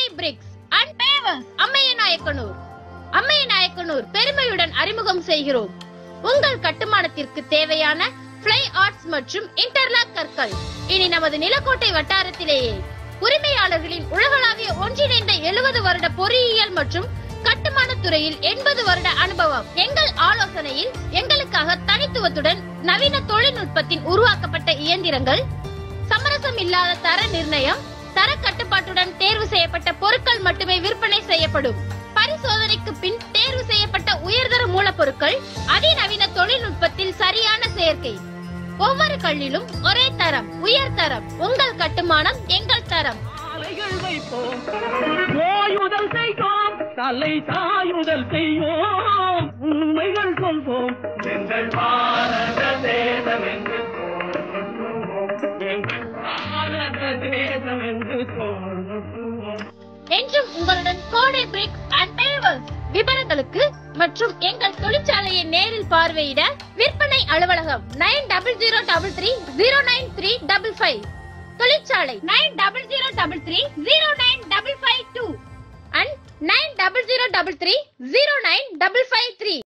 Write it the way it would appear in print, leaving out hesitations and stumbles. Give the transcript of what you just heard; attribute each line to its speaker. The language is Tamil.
Speaker 1: கோடை பிரிக்ஸ் அண்ட் பேவர்ஸ் அம்மையநாயக்கனூர் பெருமையுடன் அறிமுகம் செய்கிறோம். உங்கள் கட்டுமானத்திற்கு தேவையான பிளை ஆர்ட்ஸ் மற்றும் இன்டர்லாக் கற்கள் இனி நமது நிலக்கோட்டை வட்டாரத்திலேயே. உரிமையாளர்களின் உலகளாவிய ஒன்றிணைந்த 70 வருட பொறியியல் மற்றும் கட்டுமான துறையில் 80 வருட அனுபவம். எங்கள் ஆலோசனையில் எங்களுக்காக தனித்துவத்துடன் நவீன தொழில்நுட்பத்தின் உருவாக்கப்பட்ட இயந்திரங்கள், சமரசம் இல்லாத தர நிர்ணயம், தர கட்டுப்பாட்டுடன் தேர்வு செய்யப்பட்ட பொருட்கள் மட்டுமே விற்பனை செய்யப்படும். பரிசோதனைக்கு பின் தேர்வு செய்யப்பட்ட உயர்தர மூலப்பொருட்கள், அதிநவீன தொழில்நுட்பத்தில் சரியான சேர்க்கை. ஒவ்வொரு கல்லிலும் ஒரே தரம், உயர் தரம். உங்கள் கட்டுமானம் எங்கள் தரம்.
Speaker 2: தலை சாயுதல் செய்வோம், உண்மைகள் சொல்வோம். எங்கள் பாரத தேசம் என்று
Speaker 1: என்றும் உங்களுடன் கோடை பிரிக்ஸ் அண்ட் பேவர்ஸ். விவரங்களுக்கு மற்றும் எங்கள் தொழிற்சாலையை நேரில் பார்வையிட விற்பனை அலுவலகம் 9003309355, தொழிற்சாலை 9003309552 and 9003309553.